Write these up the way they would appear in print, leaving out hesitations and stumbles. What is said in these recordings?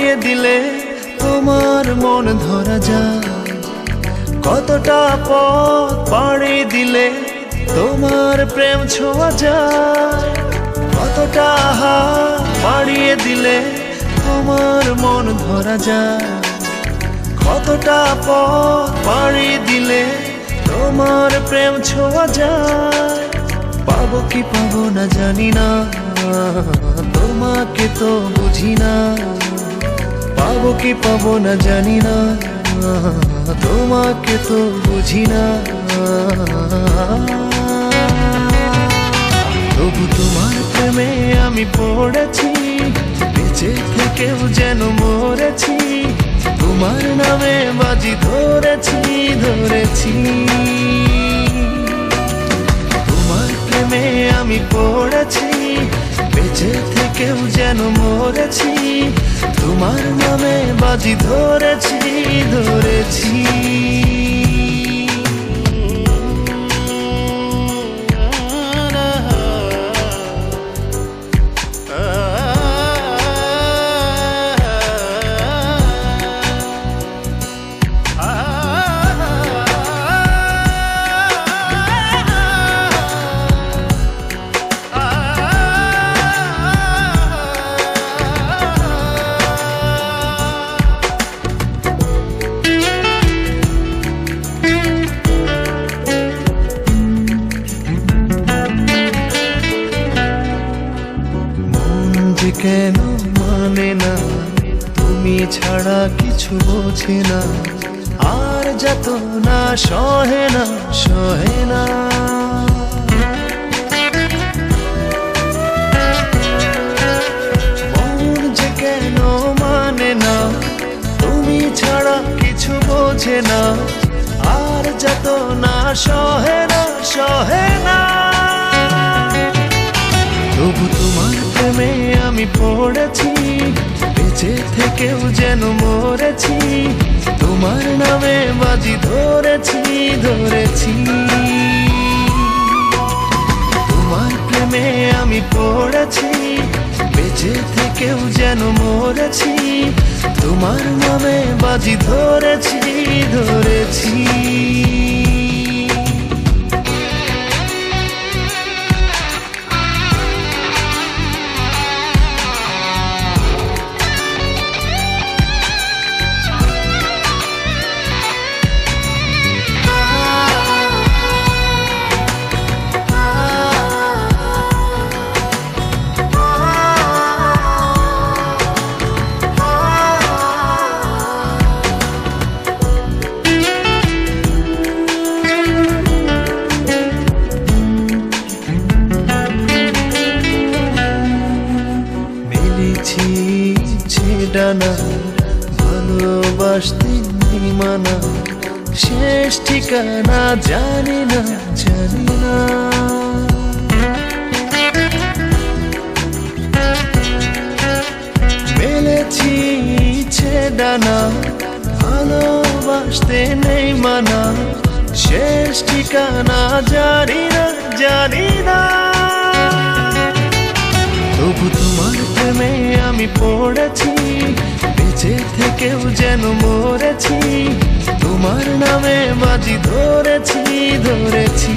পাড়িয়ে দিলে তোমার মন ধরা যায়। কতটা পথ পাড়ি দিলে তোমার প্রেম ছোঁয়া যায়। কতটা হাত পাড়িয়ে দিলে তোমার মন ধরা যায়। কতটা পথ পাড়ি দিলে তোমার প্রেম ছোঁয়া যায়। পাবো কি পাবো না জানি না, তোমাকে তো বুঝি না। পাবো কি পাবো না জানি না, তোমাকে তো বুঝি না। তবু তোমার প্রেমে আমি পড়েছি, বেঁচে থেকেও যেন মরেছি। তোমার নামে বাজি ধরেছি ধরেছি। তোমার প্রেমে আমি পড়েছি, বেঁচে থেকেও যেন মরেছি। তোমার নামে বাজি ধরেছি ধরেছি। কেন মানে না, তুমি ছাড়া কিছু বোঝে না। আর যত না সহে না সহে না। মন যে কেন মানে না, তুমি ছাড়া কিছু বোঝে না। আর যত না সহে না সহে না। তবু তোমার প্রেমে আমি পড়েছি, বেঁচে থেকেও যেন মরেছি। তোমার নামে বাজি ধরেছি ধরেছি। তোমার প্রেমে আমি পড়েছি, বেঁচে থেকেও যেন মরেছি। তোমার নামে বাজি ধরেছি ধরেছি। ডানা ভালোবাসতে নেই মানা, শেষ ঠিকানা জানি না জানি না। মেলেছি ইচ্ছে ডানা ভালোবাসতে নেই মানা, শেষ ঠিকানা জানি না জানি না। তবু তোমার প্রেমে আমি পড়েছি, বেঁচে থেকেও যেন মরেছি। তোমার নামে বাজি ধরেছি ধরেছি।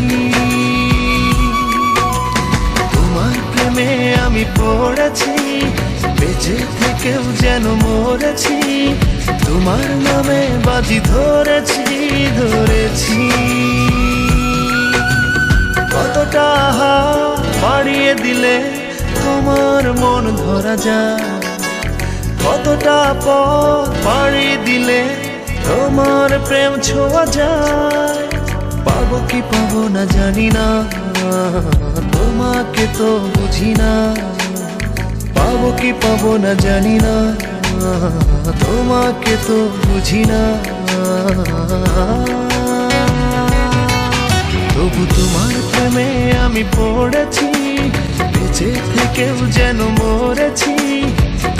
তোমার প্রেমে আমি পড়েছি, বেঁচে থেকেও যেন মরেছি। তোমার নামে বাজি ধরেছি ধরেছি। কতটা হাত বাড়িয়ে দিলে তোমার মন ধরা যায়। কতটা পথ পাড়ি দিলে তোমার প্রেম ছোঁয়া যায়। পাবো কি পাবো না জানি না, তোমাকে তো বুঝি না। পাবো কি পাবো না জানি না, তোমাকে তো বুঝি না। তবু তোমার প্রেমে আমি পড়েছি, বেঁচে থেকেও যেন মরেছি।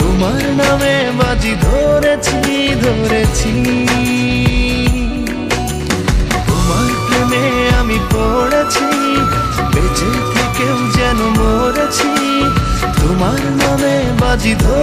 তোমার নামে বাজি ধরেছি ধরেছি। তোমার প্রেমে আমি পড়েছি, বেঁচে থেকেও যেন মরেছি। তোমার নামে বাজি ধরেছি।